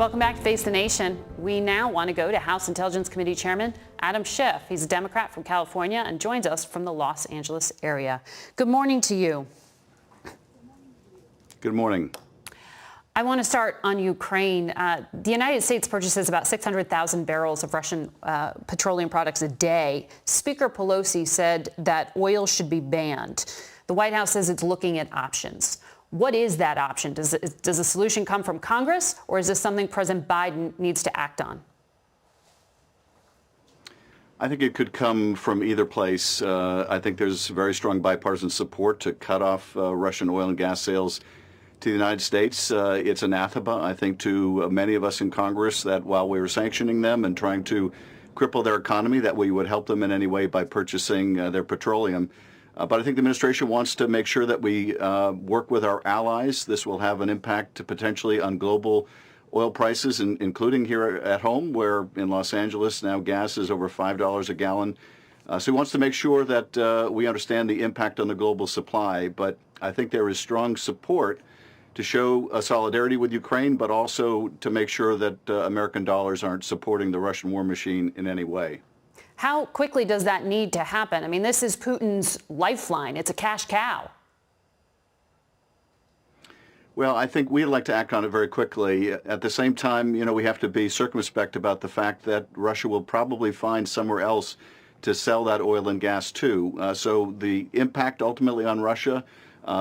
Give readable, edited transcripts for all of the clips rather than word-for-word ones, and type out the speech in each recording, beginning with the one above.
Welcome back to Face the Nation. We now want to go to House Intelligence Committee Chairman Adam Schiff. He's a Democrat from California and joins us from the Los Angeles area. Good morning to you. Good morning. I want to start on Ukraine. The United States purchases about 600,000 barrels of Russian petroleum products a day. Speaker Pelosi said that oil should be banned. The White House says it's looking at options. What is that option? Does a solution come from Congress, or is this something President Biden needs to act on? I think it could come from either place. I think there's very strong bipartisan support to cut off Russian oil and gas sales to the United States. It's anathema, I think, to many of us in Congress that while we were sanctioning them and trying to cripple their economy, that we would help them in any way by purchasing their petroleum. But I think the administration wants to make sure that we work with our allies. This will have an impact potentially on global oil prices, including here at home, where in Los Angeles now gas is over $5 a gallon. So he wants to make sure that we understand the impact on the global supply. But I think there is strong support to show solidarity with Ukraine, but also to make sure that American dollars aren't supporting the Russian war machine in any way. How quickly does that need to happen? I mean, this is Putin's lifeline. It's a cash cow. Well, I think we'd like to act on it very quickly. At the same time, we have to be circumspect about the fact that Russia will probably find somewhere else to sell that oil and gas to. So the impact ultimately on Russia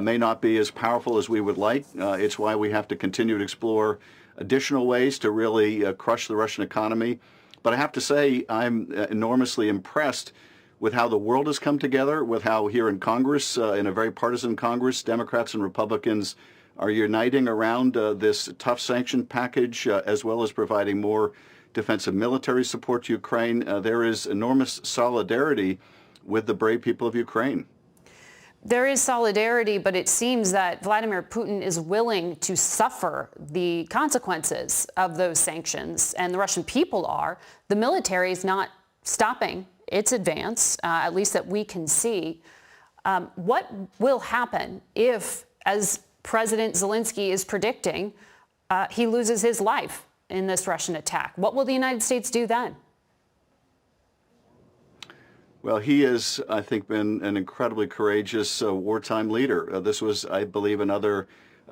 may not be as powerful as we would like. It's why we have to continue to explore additional ways to really crush the Russian economy. But I have to say, I'm enormously impressed with how the world has come together, with how here in Congress, in a very partisan Congress, Democrats and Republicans are uniting around this tough sanction package, as well as providing more defensive military support to Ukraine. There is enormous solidarity with the brave people of Ukraine. There is solidarity, but it seems that Vladimir Putin is willing to suffer the consequences of those sanctions, and the Russian people are. The military is not stopping its advance, at least that we can see. What will happen if, as President Zelensky is predicting, he loses his life in this Russian attack? What will the United States do then? Well, he has, I think, been an incredibly courageous wartime leader. This was, I believe, another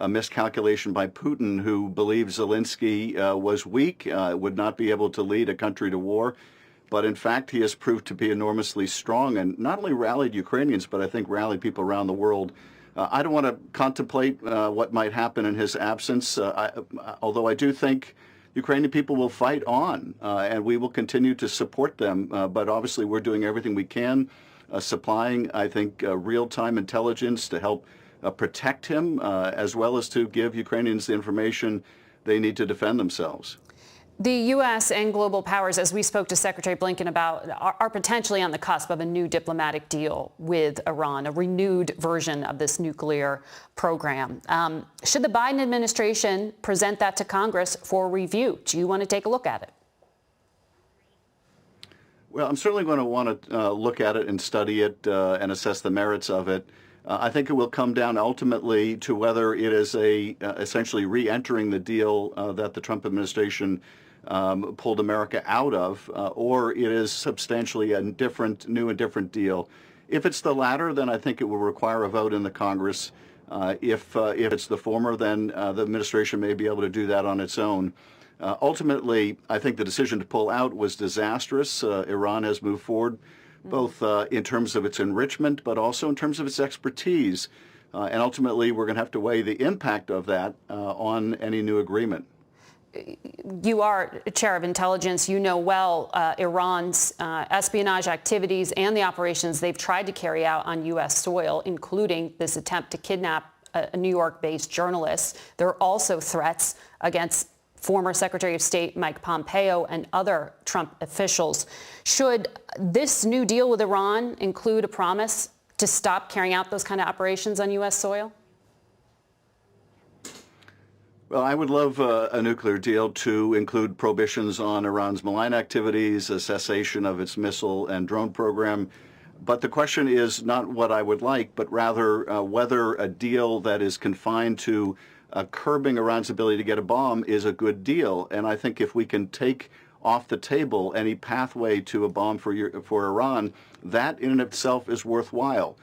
miscalculation by Putin, who believed Zelensky was weak, would not be able to lead a country to war. But in fact, he has proved to be enormously strong and not only rallied Ukrainians, but I think rallied people around the world. I don't want to contemplate what might happen in his absence, although I do think Ukrainian people will fight on, and we will continue to support them. But obviously, we're doing everything we can, supplying, I think, real-time intelligence to help protect him, as well as to give Ukrainians the information they need to defend themselves. The U.S. and global powers, as we spoke to Secretary Blinken about, are potentially on the cusp of a new diplomatic deal with Iran, a renewed version of this nuclear program. Should the Biden administration present that to Congress for review? Do you want to take a look at it? Well, I'm certainly going to want to look at it and study it and assess the merits of it. I think it will come down ultimately to whether it is essentially re-entering the deal that the Trump administration pulled America out of, or it is substantially a new and different deal. If it's the latter, then I think it will require a vote in the Congress. If it's the former, then the administration may be able to do that on its own. Ultimately, I think the decision to pull out was disastrous. Iran has moved forward, both in terms of its enrichment, but also in terms of its expertise. And ultimately, we're going to have to weigh the impact of that on any new agreement. You are chair of intelligence. You know well Iran's espionage activities and the operations they've tried to carry out on U.S. soil, including this attempt to kidnap a New York-based journalist. There are also threats against former Secretary of State Mike Pompeo and other Trump officials. Should this new deal with Iran include a promise to stop carrying out those kind of operations on U.S. soil? Well, I would love a nuclear deal to include prohibitions on Iran's malign activities, a cessation of its missile and drone program. But the question is not what I would like, but rather whether a deal that is confined to curbing Iran's ability to get a bomb is a good deal. And I think if we can take off the table any pathway to a bomb for Iran, that in and of itself is worthwhile.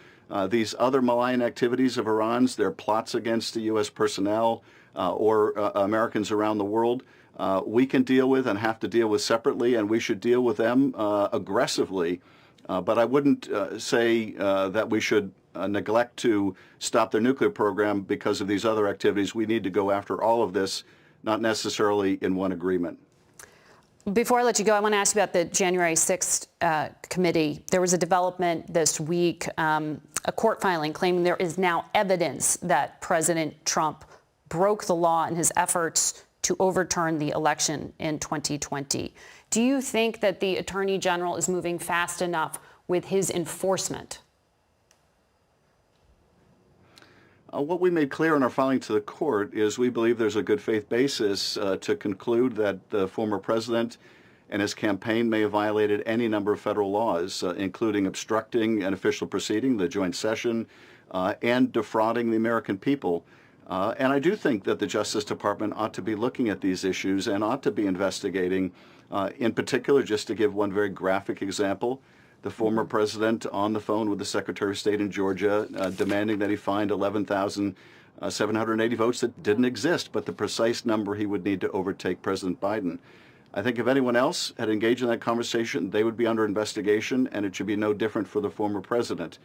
These other malign activities of Iran's, their plots against the U.S. personnel or Americans around the world, we can deal with and have to deal with separately, and we should deal with them aggressively. But I wouldn't say that we should neglect to stop their nuclear program because of these other activities. We need to go after all of this, not necessarily in one agreement. Before I let you go, I want to ask you about the January 6th committee. There was a development this week, a court filing claiming there is now evidence that President Trump broke the law in his efforts to overturn the election in 2020. Do you think that the Attorney General is moving fast enough with his enforcement? What we made clear in our filing to the court is we believe there's a good faith basis to conclude that the former president and his campaign may have violated any number of federal laws, including obstructing an official proceeding, the joint session, and defrauding the American people. And I do think that the Justice Department ought to be looking at these issues and ought to be investigating. In particular, just to give one very graphic example, the former president on the phone with the Secretary of State in Georgia demanding that he find 11,780 votes that didn't exist, but the precise number he would need to overtake President Biden. I think if anyone else had engaged in that conversation, they would be under investigation, and it should be no different for the former president.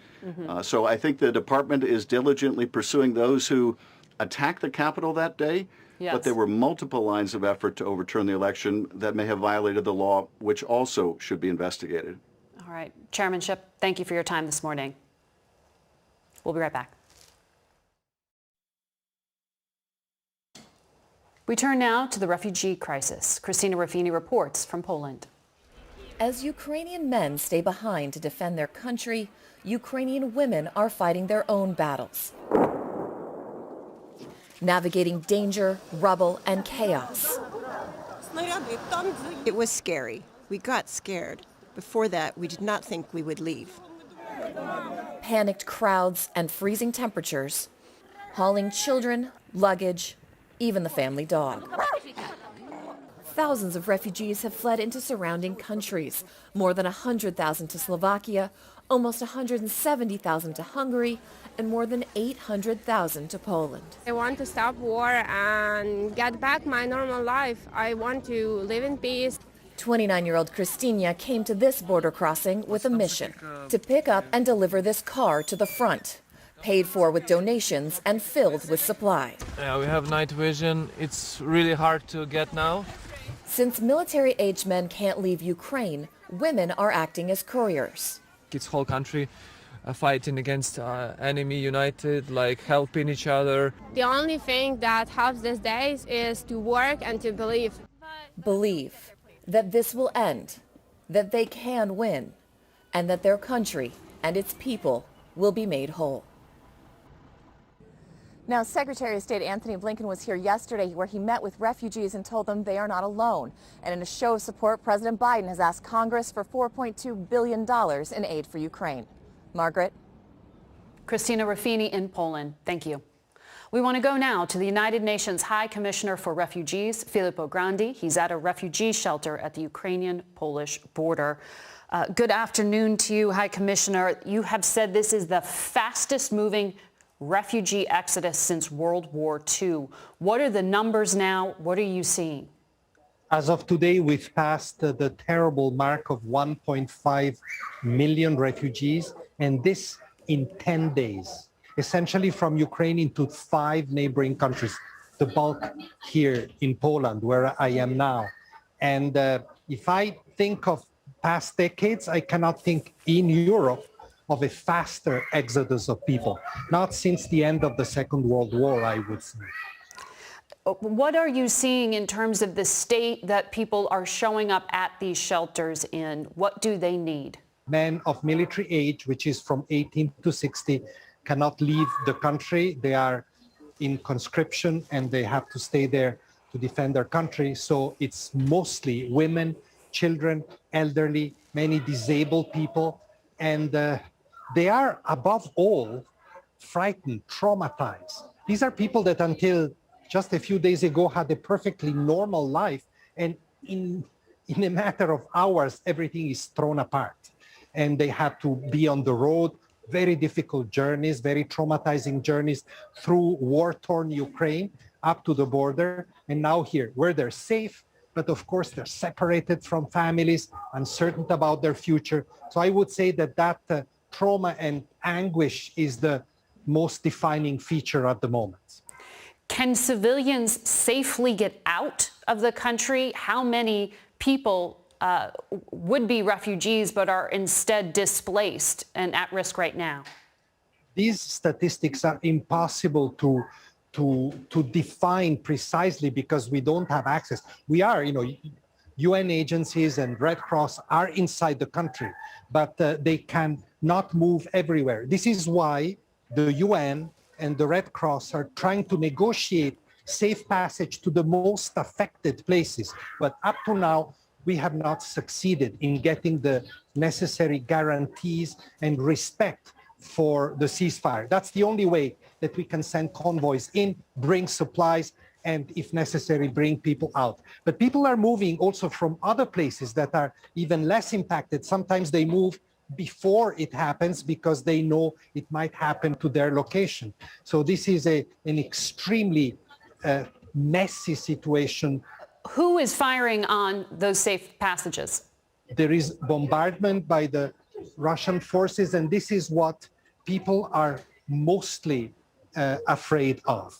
So I think the department is diligently pursuing those who attacked the Capitol that day, but there were multiple lines of effort to overturn the election that may have violated the law, which also should be investigated. All right. Chairmanship, thank you for your time this morning. We'll be right back. We turn now to the refugee crisis. Christina Ruffini reports from Poland. As Ukrainian men stay behind to defend their country, Ukrainian women are fighting their own battles, navigating danger, rubble, and chaos. It was scary. We got scared. Before that, we did not think we would leave. Panicked crowds and freezing temperatures, hauling children, luggage, even the family dog. Thousands of refugees have fled into surrounding countries, more than 100,000 to Slovakia, almost 170,000 to Hungary, and more than 800,000 to Poland. I want to stop war and get back my normal life. I want to live in peace. 29-year-old Kristina came to this border crossing with a mission: to pick up and deliver this car to the front, paid for with donations and filled with supplies. Yeah, we have night vision. It's really hard to get now. Since military-aged men can't leave Ukraine, women are acting as couriers. It's whole country fighting against enemy, united, like helping each other. The only thing that helps these days is to work and to believe. Believe that this will end, that they can win, and that their country and its people will be made whole. Now, Secretary of State Anthony Blinken was here yesterday where he met with refugees and told them they are not alone. And in a show of support, President Biden has asked Congress for $4.2 billion in aid for Ukraine. Margaret? Christina Ruffini in Poland. Thank you. We want to go now to the United Nations High Commissioner for Refugees, Filippo Grandi. He's at a refugee shelter at the Ukrainian-Polish border. Good afternoon to you, High Commissioner. You have said this is the fastest moving refugee exodus since World War II. What are the numbers now? What are you seeing? As of today, we've passed the terrible mark of 1.5 million refugees, and this in 10 days. Essentially from Ukraine into 5 neighboring countries, the bulk here in Poland, where I am now. And if I think of past decades, I cannot think in Europe of a faster exodus of people, not since the end of the Second World War, I would say. What are you seeing in terms of the state that people are showing up at these shelters in? What do they need? Men of military age, which is from 18 to 60, cannot leave the country. They are in conscription and they have to stay there to defend their country. So it's mostly women, children, elderly, many disabled people. And they are, above all, frightened, traumatized. These are people that until just a few days ago had a perfectly normal life, and in a matter of hours, everything is thrown apart. And they had to be on the road, very difficult journeys, very traumatizing journeys through war-torn Ukraine up to the border, and now here, where they're safe, but of course they're separated from families, uncertain about their future. So I would say that trauma and anguish is the most defining feature at the moment. Can civilians safely get out of the country? How many people would be refugees but are instead displaced and at risk right now? These statistics are impossible to define precisely because we don't have access. We are, UN agencies and Red Cross are inside the country, but they can not move everywhere. This is why the UN and the Red Cross are trying to negotiate safe passage to the most affected places. But up to now, we have not succeeded in getting the necessary guarantees and respect for the ceasefire. That's the only way that we can send convoys in, bring supplies, and if necessary, bring people out. But people are moving also from other places that are even less impacted. Sometimes they move before it happens because they know it might happen to their location. So this is an extremely messy situation. Who is firing on those safe passages? There is bombardment by the Russian forces, and this is what people are mostly afraid of.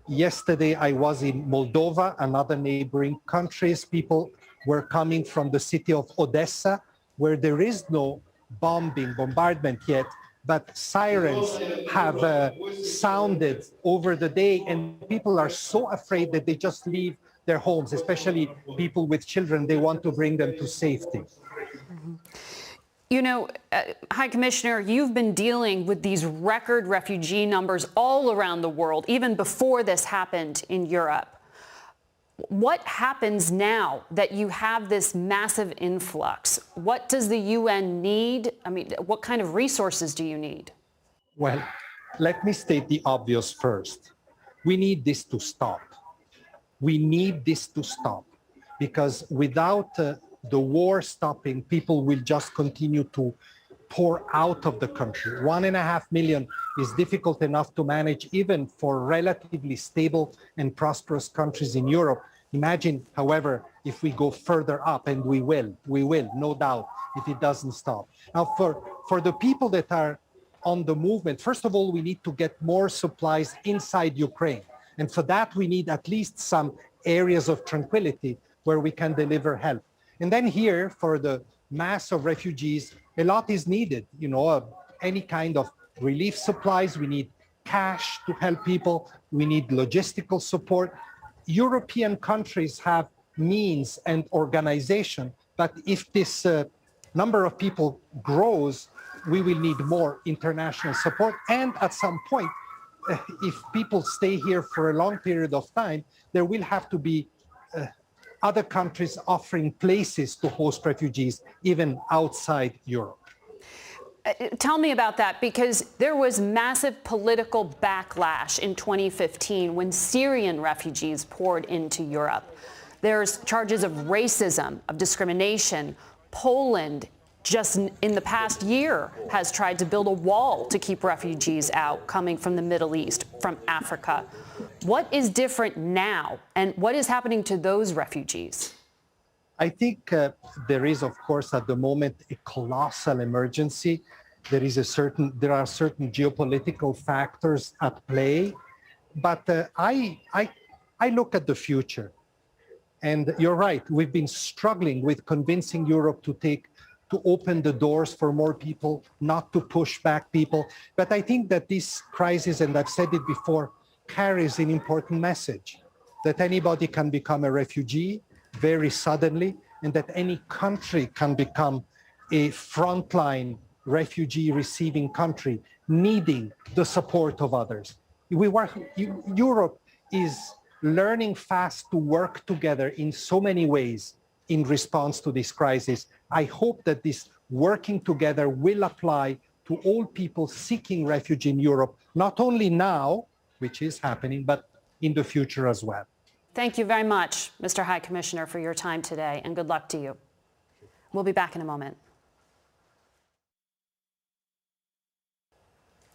Yesterday, I was in Moldova, another neighboring countries. People were coming from the city of Odessa, where there is no bombardment yet, but sirens have sounded over the day, and people are so afraid that they just leave their homes, especially people with children. They want to bring them to safety. You know, High Commissioner, you've been dealing with these record refugee numbers all around the world, even before this happened in Europe. What happens now that you have this massive influx? What does the UN need? I mean, what kind of resources do you need? Well, let me state the obvious first. We need this to stop. We need this to stop because without the war stopping, people will just continue to pour out of the country. 1.5 million is difficult enough to manage even for relatively stable and prosperous countries in Europe. Imagine, however, if we go further up, and we will, no doubt, if it doesn't stop. Now, for the people that are on the movement, first of all, we need to get more supplies inside Ukraine. And for that, we need at least some areas of tranquility where we can deliver help. And then here, for the mass of refugees, a lot is needed. Any kind of relief supplies. We need cash to help people. We need logistical support. European countries have means and organization, but if this number of people grows, we will need more international support. And at some point, if people stay here for a long period of time, there will have to be other countries offering places to host refugees, even outside Europe. Tell me about that, because there was massive political backlash in 2015 when Syrian refugees poured into Europe. There's charges of racism, of discrimination. Poland, just in the past year, has tried to build a wall to keep refugees out coming from the Middle East, from Africa. What is different now, and what is happening to those refugees? I think there is, of course, at the moment, a colossal emergency. There are certain geopolitical factors at play, but I look at the future, and you're right. We've been struggling with convincing Europe to open the doors for more people, not to push back people. But I think that this crisis, and I've said it before, carries an important message that anybody can become a refugee very suddenly, and that any country can become a frontline refugee receiving country needing the support of others. Europe is learning fast to work together in so many ways in response to this crisis. I hope that this working together will apply to all people seeking refuge in Europe, not only now, which is happening, but in the future as well. Thank you very much, Mr. High Commissioner, for your time today, and good luck to you. We'll be back in a moment.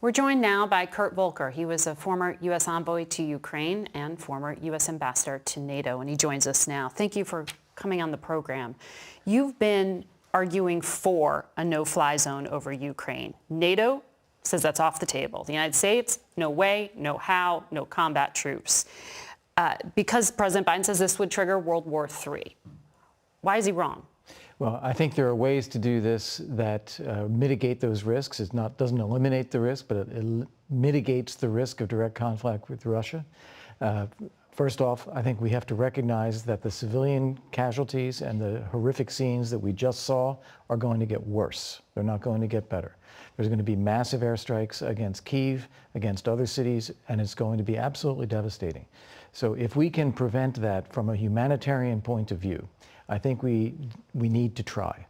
We're joined now by Kurt Volker. He was a former U.S. envoy to Ukraine and former U.S. ambassador to NATO, and he joins us now. Thank you for coming on the program. You've been arguing for a no-fly zone over Ukraine. NATO says that's off the table. The United States, no way, no how, no combat troops. Because President Biden says this would trigger World War III. Why is he wrong? Well, I think there are ways to do this that mitigate those risks. It doesn't eliminate the risk, but it mitigates the risk of direct conflict with Russia. First off, I think we have to recognize that the civilian casualties and the horrific scenes that we just saw are going to get worse. They're not going to get better. There's going to be massive airstrikes against Kyiv, against other cities, and it's going to be absolutely devastating. So if we can prevent that from a humanitarian point of view, I think we need to try.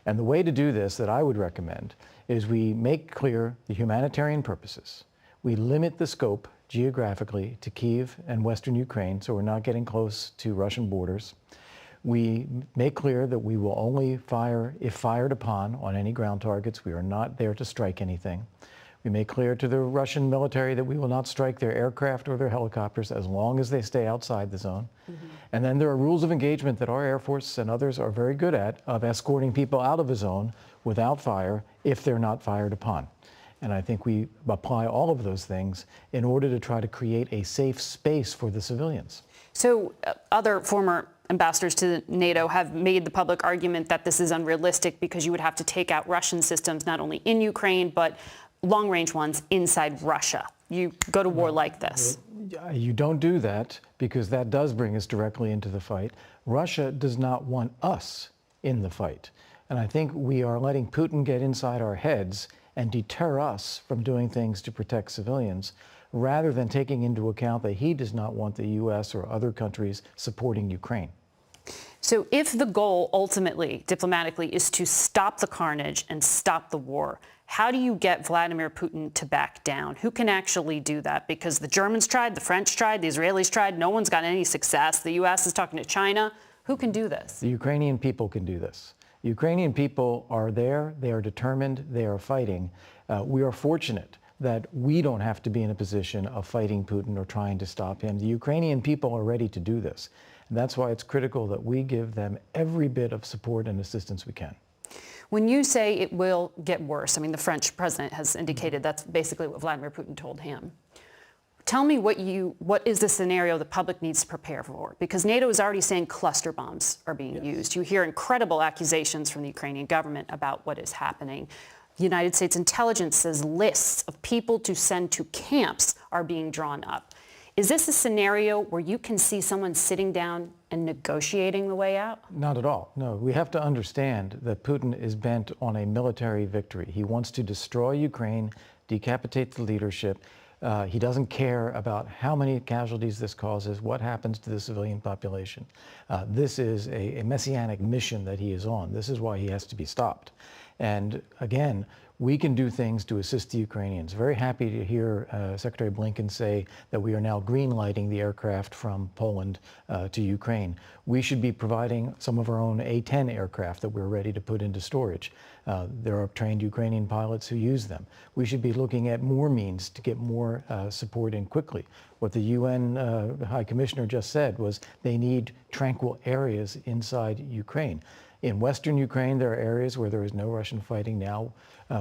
And the way to do this that I would recommend is we make clear the humanitarian purposes. We limit the scope geographically to Kyiv and Western Ukraine, so we're not getting close to Russian borders. We make clear that we will only fire if fired upon on any ground targets. We are not there to strike anything. We make clear to the Russian military that we will not strike their aircraft or their helicopters as long as they stay outside the zone. And then there are rules of engagement that our Air Force and others are very good at of escorting people out of a zone without fire if they're not fired upon. And I think we apply all of those things in order to try to create a safe space for the civilians. So other former ambassadors to NATO have made the public argument that this is unrealistic because you would have to take out Russian systems not only in Ukraine, but long-range ones inside Russia. You go to war like this. You don't do that because that does bring us directly into the fight. Russia does not want us in the fight. And I think we are letting Putin get inside our heads and deter us from doing things to protect civilians, rather than taking into account that he does not want the U.S. or other countries supporting Ukraine. So if the goal ultimately, diplomatically, is to stop the carnage and stop the war, how do you get Vladimir Putin to back down? Who can actually do that? Because the Germans tried, the French tried, the Israelis tried. No one's got any success. The U.S. is talking to China. Who can do this? The Ukrainian people can do this. The Ukrainian people are there. They are determined. They are fighting. We are fortunate that we don't have to be in a position of fighting Putin or trying to stop him. The Ukrainian people are ready to do this. And that's why it's critical that we give them every bit of support and assistance we can. When you say it will get worse, I mean, the French president has indicated that's basically what Vladimir Putin told him. Tell me what is the scenario the public needs to prepare for? Because NATO is already saying cluster bombs are being used. You hear incredible accusations from the Ukrainian government about what is happening. The United States intelligence says lists of people to send to camps are being drawn up. Is this a scenario where you can see someone sitting down and negotiating the way out? Not at all. No, we have to understand that Putin is bent on a military victory. He wants to destroy Ukraine, decapitate the leadership. He doesn't care about how many casualties this causes, what happens to the civilian population. This is a messianic mission that he is on. This is why he has to be stopped. And again, we can do things to assist the Ukrainians. Very happy to hear Secretary Blinken say that we are now green-lighting the aircraft from Poland to Ukraine. We should be providing some of our own A-10 aircraft that we're ready to put into storage. There are trained Ukrainian pilots who use them. We should be looking at more means to get more support in quickly. What the UN High Commissioner just said was they need tranquil areas inside Ukraine. In Western Ukraine, there are areas where there is no Russian fighting now.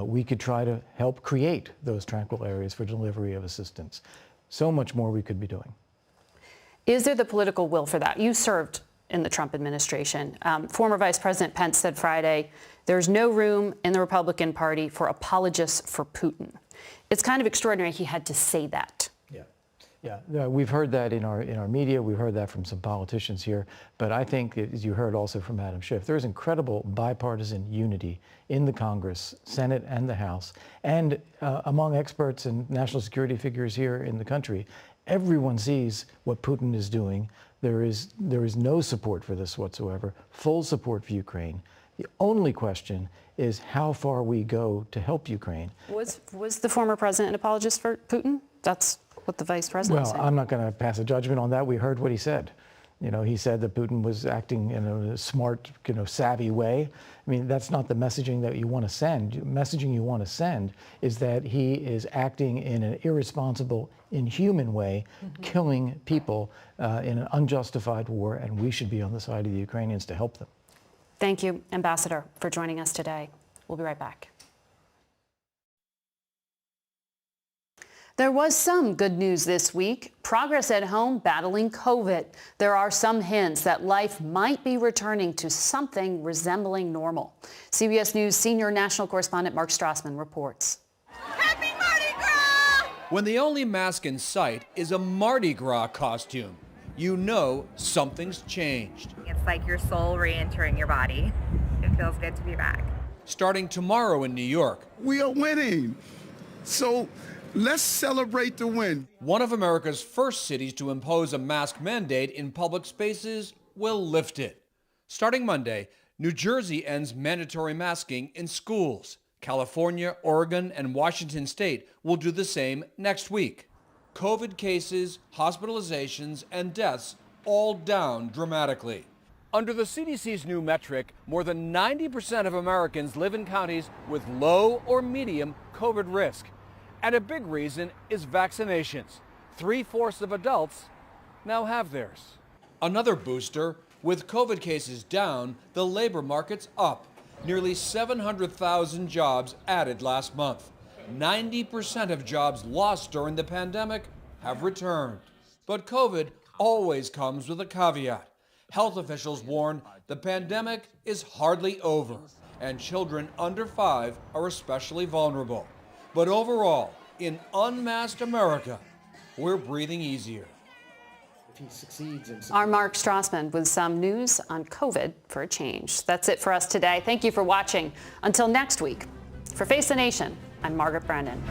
We could try to help create those tranquil areas for delivery of assistance. So much more we could be doing. Is there the political will for that? You served in the Trump administration. Former Vice President Pence said Friday, there's no room in the Republican Party for apologists for Putin. It's kind of extraordinary he had to say that. Yeah, we've heard that in our media. We've heard that from some politicians here. But I think, as you heard also from Adam Schiff, there's incredible bipartisan unity in the Congress, Senate, and the House, and among experts and national security figures here in the country. Everyone sees what Putin is doing. There is no support for this whatsoever. Full support for Ukraine. The only question is how far we go to help Ukraine. Was the former president an apologist for Putin? That's what the vice president Well, said. I'm not going to pass a judgment on that. We heard what he said. You know, he said that Putin was acting in a smart, savvy way. I mean, that's not the messaging that you want to send. The messaging you want to send is that he is acting in an irresponsible, inhuman way, killing people in an unjustified war, and we should be on the side of the Ukrainians to help them. Thank you, Ambassador, for joining us today. We'll be right back. There was some good news this week. Progress at home battling COVID. There are some hints that life might be returning to something resembling normal. CBS News senior national correspondent Mark Strassman reports. Happy Mardi Gras! When the only mask in sight is a Mardi Gras costume, you know something's changed. It's like your soul re-entering your body. It feels good to be back. Starting tomorrow in New York, we are winning. So let's celebrate the win. One of America's first cities to impose a mask mandate in public spaces will lift it. Starting Monday, New Jersey ends mandatory masking in schools. California, Oregon, and Washington State will do the same next week. COVID cases, hospitalizations, and deaths all down dramatically. Under the CDC's new metric, more than 90% of Americans live in counties with low or medium COVID risk. And a big reason is vaccinations. 3/4 of adults now have theirs. Another booster, with COVID cases down, the labor market's up. Nearly 700,000 jobs added last month. 90% of jobs lost during the pandemic have returned. But COVID always comes with a caveat. Health officials warn the pandemic is hardly over, and children under 5 are especially vulnerable. But overall, in unmasked America, we're breathing easier. Our Mark Strassman with some news on COVID for a change. That's it for us today. Thank you for watching. Until next week, for Face the Nation, I'm Margaret Brennan.